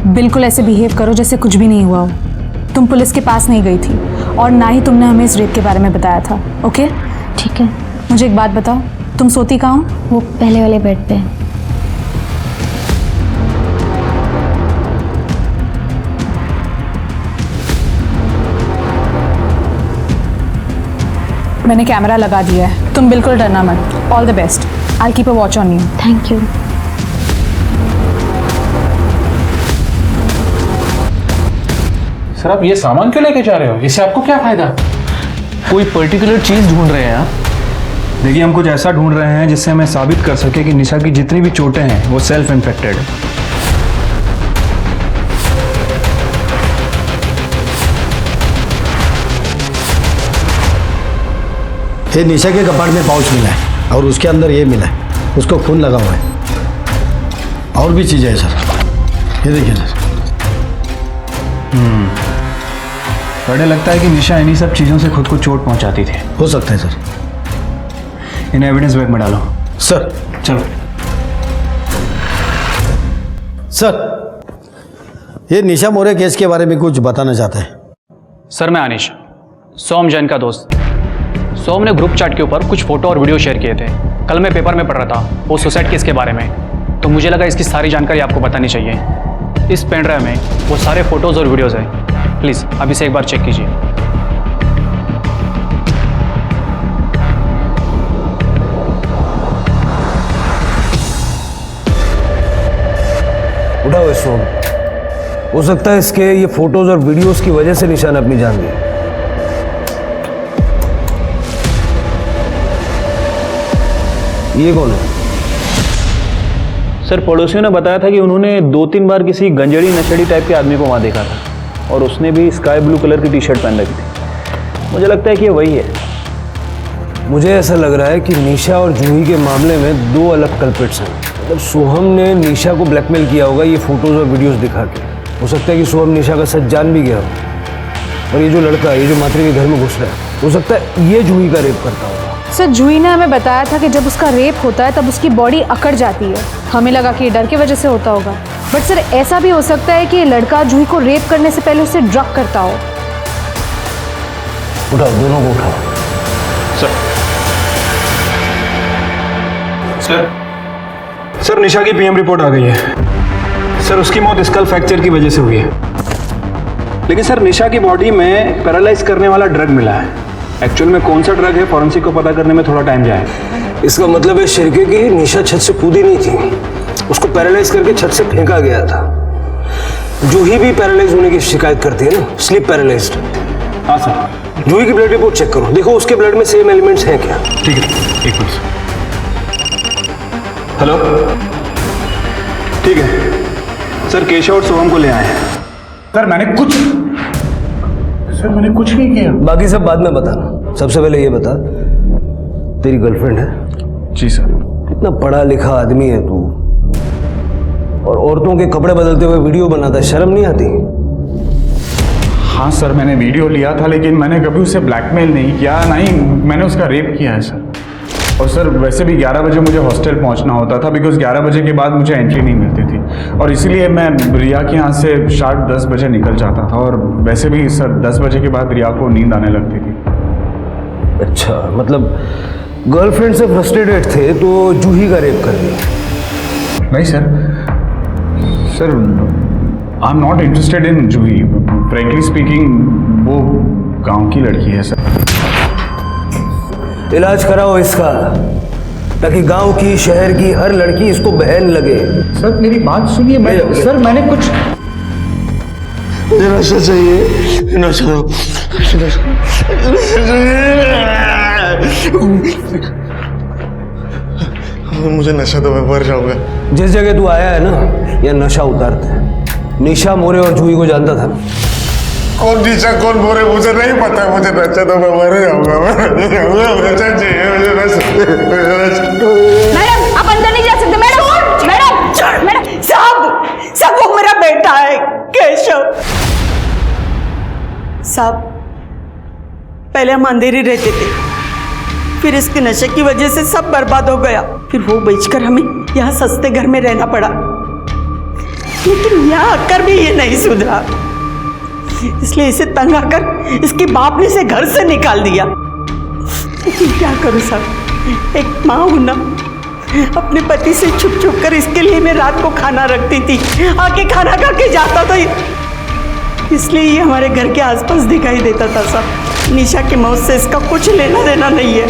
K: बिल्कुल ऐसे बिहेव करो जैसे कुछ भी नहीं हुआ हो। तुम पुलिस के पास नहीं गई थी और ना ही तुमने हमें इस रेप के बारे में बताया था। ओके?
J: ठीक है।
K: मुझे एक बात बताओ, तुम सोती कहाँ हो?
J: वो पहले वाले बेड पे।
K: मैंने कैमरा लगा दिया है, तुम बिल्कुल डरना मत। All the best. I keep a watch on you.
J: Thank you.
F: Sir, आप ये सामान क्यों लेके जा रहे हो? इससे आपको क्या फायदा?
B: कोई पर्टिकुलर चीज ढूंढ रहे हैं आप?
E: देखिए, हम कुछ ऐसा ढूंढ रहे हैं जिससे हमें साबित कर सके कि निशा की जितनी भी चोटें हैं वो सेल्फ इन्फेक्टेड है।
L: ये निशा के कपाट में पाउच मिला है और उसके अंदर ये मिला है, उसको खून लगा हुआ है। और भी चीज़ें हैं सर, ये देखिए सर।
E: बड़े लगता है कि निशा इन्हीं सब चीज़ों से खुद को चोट पहुंचाती थी।
L: हो सकता है सर।
E: इन्हें एविडेंस बैग में डालो।
L: सर
E: चलो।
L: सर, ये निशा मोरे केस के बारे में कुछ बताना चाहते हैं।
O: सर, मैं अनिश, सोम जैन का दोस्त। सोम ने ग्रुप चैट के ऊपर कुछ फोटो और वीडियो शेयर किए थे। कल मैं पेपर में पढ़ रहा था वो सुसाइड केस के बारे में, तो मुझे लगा इसकी सारी जानकारी आपको बतानी चाहिए। इस पेन ड्राइव में वो सारे फोटोज़ और वीडियोज़ हैं। प्लीज़ आप इसे एक बार चेक कीजिए।
H: उठाओ इसको। हो सकता है इसके ये फोटोज और वीडियोस की वजह से निशा ने अपनी जान ली। ये कौन है?
E: सर पड़ोसियों ने बताया था कि उन्होंने 2-3 बार किसी गंजेड़ी नशेड़ी टाइप के आदमी को वहाँ देखा था और उसने भी स्काई ब्लू कलर की टी शर्ट पहन रखी थी। मुझे लगता है कि ये वही है।
H: मुझे ऐसा लग रहा है कि निशा और जूही के मामले में 2 अलग कल्प्रिट्स हैं। मतलब सोहम ने निशा को ब्लैकमेल किया होगा ये फोटोज और वीडियोस दिखा के। हो सकता है कि सोहम निशा का सच जान भी गया हो और ये जो लड़का ये जो मात्री के घर में घुस रहा है हो सकता है ये जूही का रेप करता होगा।
K: सर जूही ने हमें बताया था कि जब उसका रेप होता है तब उसकी बॉडी अकड़ जाती है। हमें लगा कि ये डर की वजह से होता होगा, बट सर ऐसा भी हो सकता है कि ये लड़का जूही को रेप करने से पहले उसे ड्रग करता हो।
H: उठाओ, दोनों को उठाओ।
E: सर निशा की पीएम रिपोर्ट आ गई है। सर उसकी मौत स्कल फ्रैक्चर की वजह से हुई है, लेकिन सर निशा की बॉडी में पैरालाइज करने वाला ड्रग मिला है। एक्चुअल में कौन सा ड्रग है फॉरेंसिक को पता करने में थोड़ा टाइम जाएगा।
H: इसका मतलब है शिरके की निशा छत से कूदी नहीं थी, उसको पैरालाइज करके छत से फेंका गया था। जूही भी पैरालाइज होने की शिकायत करती है ना, स्लीप पैरालाइज्ड।
E: हाँ सर।
H: जूही की ब्लड रिपोर्ट चेक करो, देखो उसके ब्लड में सेम एलिमेंट्स हैं क्या।
E: ठीक है, एक मिनट। हेलो, ठीक है सर, केशव और सोहम को ले आए हैं।
F: सर मैंने कुछ नहीं किया।
H: बाकी सब बाद में बताना, सबसे पहले ये बता तेरी गर्लफ्रेंड है?
E: जी सर।
H: इतना पढ़ा लिखा आदमी है तू और औरतों के कपड़े बदलते हुए वीडियो बनाता है, शर्म नहीं आती?
F: हाँ सर, मैंने वीडियो लिया था लेकिन मैंने कभी उसे ब्लैकमेल नहीं किया, ना ही मैंने उसका रेप किया है सर। और सर वैसे भी 11 बजे मुझे हॉस्टल पहुंचना होता था बिकॉज 11 बजे के बाद मुझे एंट्री नहीं मिलती थी और इसीलिए मैं रिया के यहाँ से शार्प 10 बजे निकल जाता था और वैसे भी सर 10 बजे के बाद रिया को नींद आने लगती थी।
H: अच्छा, मतलब गर्लफ्रेंड से फ्रस्ट्रेटेड थे तो जूही का रेप कर दिया?
F: नहीं sir, I am not interested in Juhi. Frankly speaking वो गांव की लड़की है सर।
H: इलाज कराओ इसका ताकि गांव की शहर की हर लड़की इसको बहन लगे।
F: सर मेरी बात सुनिए, सर मैंने कुछ
I: नशा चाहिए, नशा। मुझे नशा तो मैं मर जाऊंगा।
H: जिस जगह तू आया है ना यह नशा उतारते हैं। निशा मोरे और जूही को जानता था?
I: कौन निशा कौन मोरे मुझे नहीं पता, मुझे नशा तो मैं मर जाऊंगा। नशा चाहिए मुझे, नशा।
D: मैडम आप अंदर नहीं जा सकते। मैडम साहब वो मेरा बेटा है केशव साहब। पहले हम अंधेरी रहते थे, फिर इसके नशे की वजह से सब बर्बाद हो गया। फिर वो बेचकर हमें यहाँ सस्ते घर में रहना पड़ा, लेकिन यहाँ आकर भी ये नहीं सुधरा, इसलिए इसे तंग आकर इसके बाप ने इसे घर से निकाल दिया। लेकिन क्या करूं साहब, एक माँ हूं ना, अपने पति से छुप छुप कर इसके लिए मैं रात को खाना रखती थी, आके खाना खा के जाता था, इसलिए ये हमारे घर के आसपास दिखाई देता था साहब। निशा की मौत से इसका कुछ लेना देना नहीं है।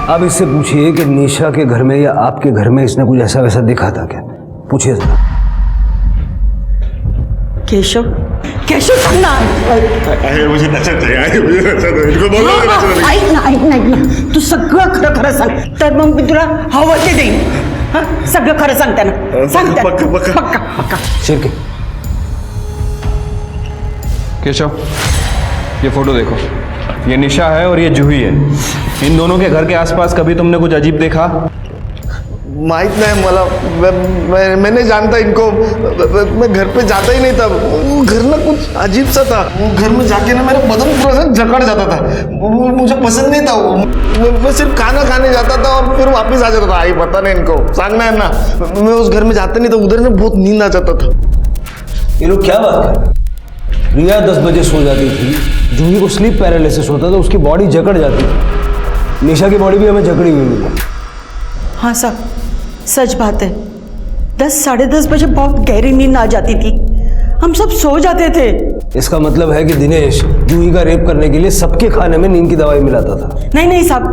H: अब इससे पूछिए कि निशा के घर में या आपके घर में इसने कुछ ऐसा वैसा देखा था क्या? पूछिए जरा। केशव सुनना,
I: मुझे नशा चाहिए, मुझे नशा दो, इनको बोलो
D: ऐक ना तू सगळं खरं खरं सांग, तर मग मी तुला हवं ते देईन। हा सगळं खरं सांगते ना, सांगते पक्का।
H: शिरके
E: केशव ये फोटो देखो, ये निशा है और ये जूही है। इन दोनों के घर के आसपास कभी तुमने कुछ अजीब देखा?
I: माहित नहीं मला, मैं नहीं जानता इनको, मैं घर पे जाता ही नहीं था। वो घर ना कुछ अजीब सा था, वो घर में जाके ना मेरा बदन पूरा सा जकड़ जाता था, वो मुझे पसंद नहीं था। मैं सिर्फ खाना खाने जाता था और फिर वापस आ जाता था। आई पता नहीं इनको सांगना है ना, मैं उस घर में जाता नहीं था, उधर ना बहुत नींद आ जाता था।
H: ये लोग क्या बात कर? रिया 10 बजे सो जाती थी, जूही को स्लीप पैरालिसिस होता था, उसकी बॉडी जकड़ जाती थी। निशा की बॉडी भी हमें जकड़ी हुई मिली।
D: हाँ साहब सच बात है, 10 साढ़े 10 बजे बहुत गहरी नींद आ जाती थी, हम सब सो जाते थे।
H: इसका मतलब है कि दिनेश जूही का रेप करने के लिए सबके खाने में नींद की दवाई मिलाता था।
D: नहीं साहब,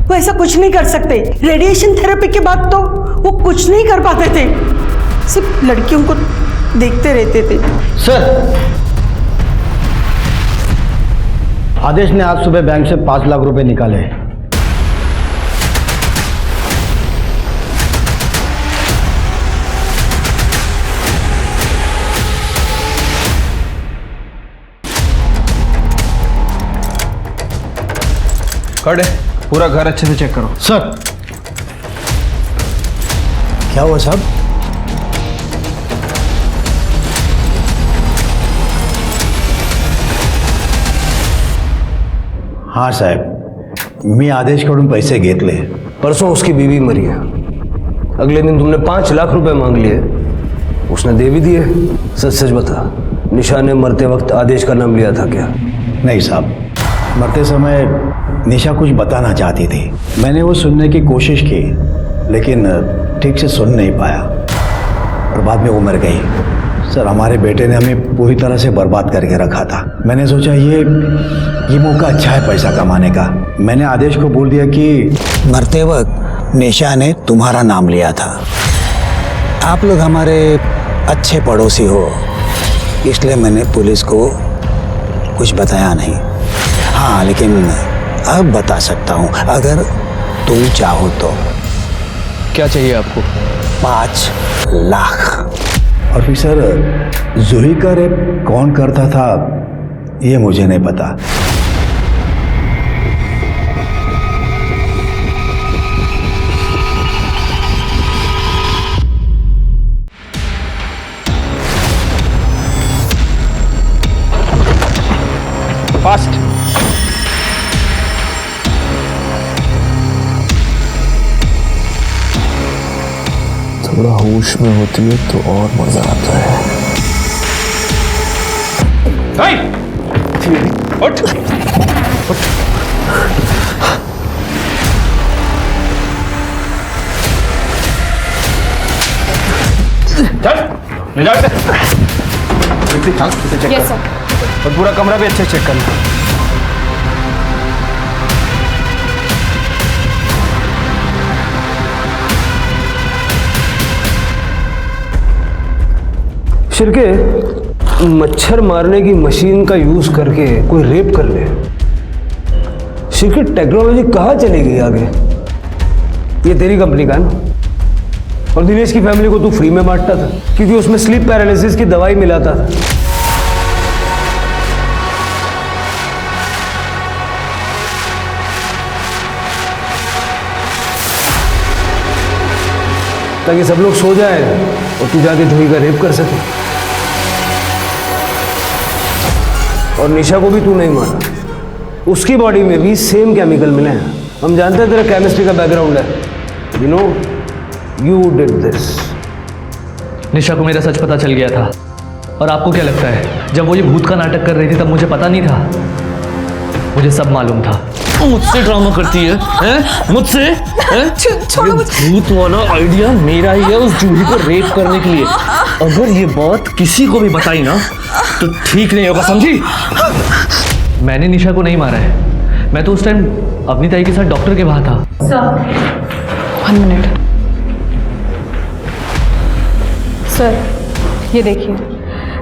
D: वो ऐसा कुछ नहीं कर सकते। रेडिएशन थेरेपी के बाद तो वो कुछ नहीं कर पाते थे, सिर्फ लड़कियों को देखते रहते थे।
L: सर, आदेश ने आज सुबह बैंक से 5 लाख रुपए निकाले।
E: खड़े, पूरा घर अच्छे से चेक करो।
L: सर, क्या हुआ साहब?
H: हाँ साहेब, मी आदेशकडून पैसे घेतले। परसों उसकी बीवी मरी है। अगले दिन तुमने 5 लाख रुपए मांग लिए, उसने दे भी दिए। सच सच बता, निशा ने मरते वक्त आदेश का नाम लिया था क्या?
L: नहीं साहब, मरते समय निशा कुछ बताना चाहती थी। मैंने वो सुनने की कोशिश की, लेकिन ठीक से सुन नहीं पाया और बाद में वो मर गई। सर, हमारे बेटे ने हमें पूरी तरह से बर्बाद करके रखा था। मैंने सोचा ये मौका अच्छा है पैसा कमाने का। मैंने आदेश को बोल दिया कि मरते वक्त निशा ने तुम्हारा नाम लिया था। आप लोग हमारे अच्छे पड़ोसी हो, इसलिए मैंने पुलिस को कुछ बताया नहीं। हाँ, लेकिन अब बता सकता हूँ अगर तुम चाहो तो।
B: क्या चाहिए आपको?
L: 5 लाख। और फिर सर, जूही का रेप कौन करता था ये मुझे नहीं पता।
E: फास्ट।
B: थोड़ा होश में होती है तो और मजा आता है।
E: उठ, उठ। चल, ले जा इसे। इसे चेक
K: यस
E: कर।
K: सर।
E: और पूरा कमरा भी अच्छे से चेक कर ले।
H: शिरके, मच्छर मारने की मशीन का यूज करके कोई रेप कर ले। शिरके, टेक्नोलॉजी कहाँ चली गई आगे? ये तेरी कंपनी का है ना? और दिनेश की फैमिली को तू फ्री में बांटता था क्योंकि उसमें स्लीप पैरालिसिस की दवाई मिलाता था। ताकि सब लोग सो जाए और तू जाके जूही का रेप कर सके। और निशा को भी तू नहीं मारा, उसकी बॉडी में भी सेम केमिकल मिले हैं। हम जानते हैं तेरा केमिस्ट्री का बैकग्राउंड है। You know, you did this.
B: Nisha को मेरा सच पता चल गया था। और आपको क्या लगता है, जब वो ये भूत का नाटक कर रही थी तब मुझे पता नहीं था? मुझे सब मालूम था। मुझसे ड्रामा करती है, हैं? मुझसे?
A: छोड़ो मुझे।
B: भूत वाला आइडिया मेरा ही है उस जूही को रेप करने के लिए। अगर ये बात किसी को भी बताई ना तो ठीक नहीं होगा, समझी? मैंने निशा को नहीं मारा है। मैं तो उस टाइम अपनी ताई के साथ डॉक्टर के वहां था।
K: Sir, 1 minute. सर, ये देखिए,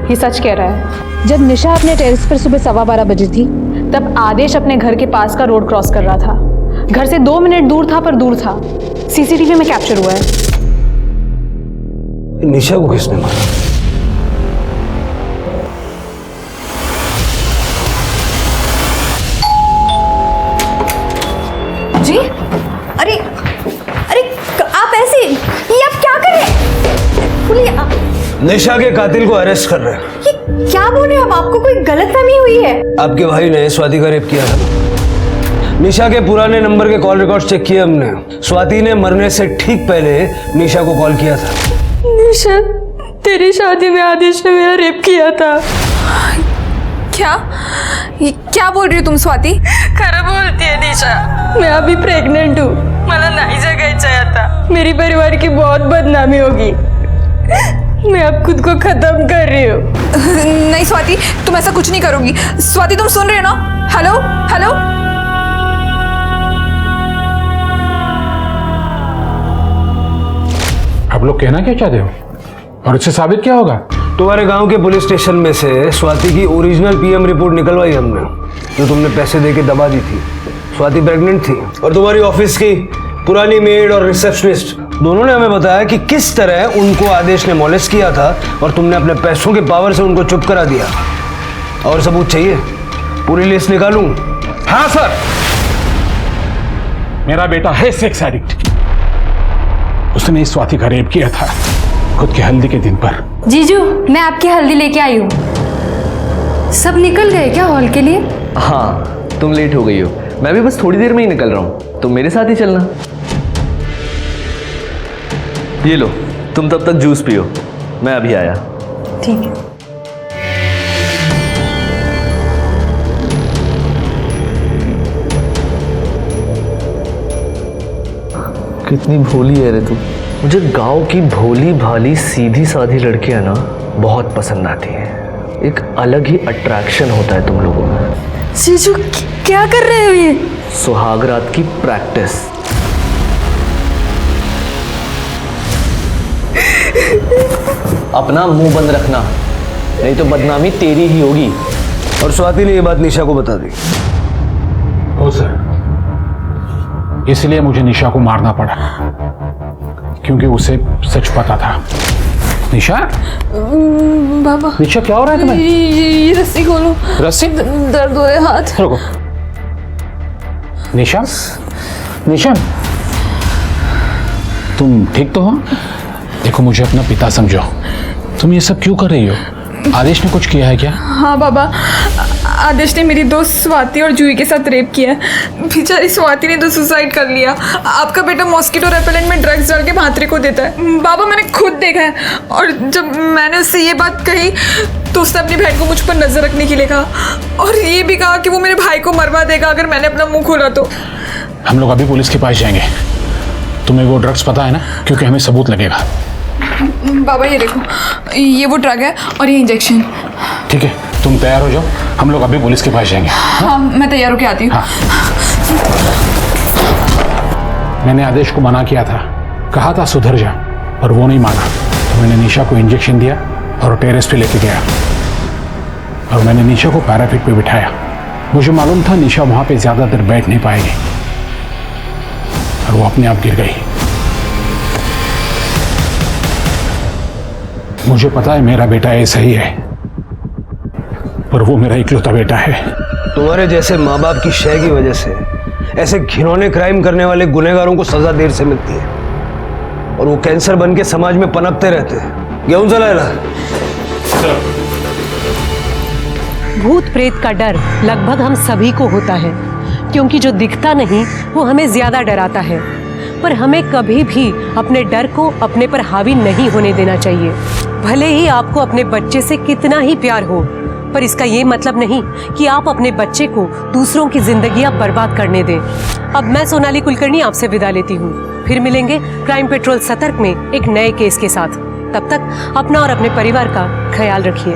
K: ये सच कह रहा है। जब निशा अपने टेरेस पर सुबह 12:15 बजे थी, तब आदेश अपने घर के पास का रोड क्रॉस कर रहा था। घर से 2 मिनट दूर था, पर दूर था। सीसीटीवी में कैप्चर हुआ है।
H: निशा को किसने मारा?
G: जी, अरे अरे आप ऐसे, ये आप क्या कर रहे हैं? बोलिए।
H: निशा के कातिल को अरेस्ट कर रहे हैं।
G: ये क्या बोल रहे हैं आप? आपको कोई गलतफहमी हुई है?
H: आपके भाई ने स्वाति का रेप किया था। निशा के पुराने नंबर के कॉल रिकॉर्ड्स चेक किए हमने। स्वाति ने मरने से ठीक पहले निशा को कॉल किया था।
A: निशा, तेरी शादी में आदेश ने मेरा रेप किया था। क्या? ये क्या बोल रही हो तुम स्वाति?
P: खरं बोलतीये निशा, मैं अभी प्रेग्नेंट हूँ। मला नहीं जगायचं है आता। मेरी परिवार की बहुत बदनामी होगी। मैं अब खुद को खत्म कर रही हूँ।
A: नहीं स्वाति, तुम ऐसा कुछ नहीं करोगी। स्वाति, तुम सुन रहे हो ना? Hello hello.
F: आप लोग कहना क्या चाहते हो? और उससे साबित क्या होगा?
H: तुम्हारे गांव के पुलिस स्टेशन में से स्वाति की ओरिजिनल पीएम रिपोर्ट निकलवाई हमने, जो तुमने पैसे देके दबा दी थी। स्वाति प्रेग्नेंट थी और तुम्हारी ऑफिस की पुरानी मेड और रिसेप्शनिस्ट दोनों ने हमें बताया कि किस तरह उनको आदेश ने मॉलेस्ट किया था और तुमने अपने पैसों के पावर से उनको चुप करा दिया। और सबूत चाहिए? पूरी लिस्ट निकालूं?
E: हाँ सर।
F: मेरा बेटा है सेक्स एडिक्ट। उसने इस स्वाति का रेप किया था खुद की हल्दी के दिन पर।
J: जीजू, मैं आपकी हल्दी लेके आई हूँ। सब निकल गए क्या हॉल के लिए?
B: हाँ, तुम लेट हो गई हो। मैं भी बस थोड़ी देर में ही निकल रहा हूँ, तुम मेरे साथ ही चलना। ये लो, तुम तब तक जूस पियो, मैं अभी आया।
J: ठीक है।
B: कितनी भोली है रे तू। मुझे गांव की भोली भाली सीधी साधी लड़कियां ना बहुत पसंद आती हैं। एक अलग ही अट्रैक्शन होता है तुम लोगों में।
J: जीजू, क्या कर रहे हो ये?
B: सुहाग रात की प्रैक्टिस। अपना मुंह बंद रखना, नहीं तो बदनामी तेरी ही होगी।
H: और स्वाति ने ये बात निशा को बता दी।
F: हो सर, इसलिए मुझे निशा को मारना पड़ा क्योंकि उसे सच पता था। निशा,
A: बाबा,
F: निशा क्या हो रहा है तुम्हें?
A: ये रस्सी खोलो।
F: रस्सी?
A: दर्द हो रहे हाथ।
F: रुको। निशा, निशा, तुम ठीक तो हो? देखो, मुझे अपना पिता समझो। तुम ये सब क्यों कर रही हो? आदेश ने कुछ किया है क्या?
A: हाँ बाबा, आदेश ने मेरी दोस्त स्वाति और जूही के साथ रेप किया है। बेचारी स्वाति ने तो सुसाइड कर लिया। आपका बेटा मॉस्किटो रेपेलेंट में ड्रग्स डाल के भांत्रे को देता है। बाबा, मैंने खुद देखा है। और जब मैंने उससे ये बात कही तो उसने अपनी बहन को मुझ पर नजर रखने के लिए कहा और ये भी कहा कि वो मेरे भाई को मरवा देगा अगर मैंने अपना मुंह खोला तो।
F: हम लोग अभी पुलिस के पास जाएंगे। तुम्हें वो ड्रग्स पता है ना? क्योंकि हमें सबूत लगेगा।
A: बाबा, ये देखो, ये वो ड्रग है और ये इंजेक्शन।
F: ठीक है, तुम तैयार हो जाओ, हम लोग अभी पुलिस के पास जाएंगे।
A: हाँ, मैं तैयार होके आती हूँ।
F: हाँ। मैंने आदेश को मना किया था, कहा था सुधर जा, पर वो नहीं माना। तो मैंने निशा को इंजेक्शन दिया और टेरेस पे लेके गया और मैंने निशा को पैरापेट पे बिठाया। मुझे मालूम था निशा वहां पे ज्यादा देर बैठ नहीं पाएगी और वो अपने आप गिर गई। मुझे पता है मेरा बेटा ऐसा ही है, पर वो मेरा इकलौता बेटा है।
H: तुम्हारे जैसे माँ बाप की शय की वजह से ऐसे घिनौने क्राइम करने वाले गुनहगारों को सजा देर से मिलती है और वो कैंसर बन के समाज में पनपते रहते हैं। गेहूं चला
M: भूत प्रेत का डर लगभग हम सभी को होता है, क्योंकि जो दिखता नहीं वो हमें ज्यादा डराता है। पर हमें कभी भी अपने डर को अपने पर हावी नहीं होने देना चाहिए। भले ही आपको अपने बच्चे से कितना ही प्यार हो, पर इसका ये मतलब नहीं कि आप अपने बच्चे को दूसरों की जिंदगियां बर्बाद करने दें। अब मैं सोनाली कुलकर्णी आपसे विदा लेती हूँ। फिर मिलेंगे क्राइम पेट्रोल सतर्क में एक नए केस के साथ। तब तक अपना और अपने परिवार का ख्याल रखिए।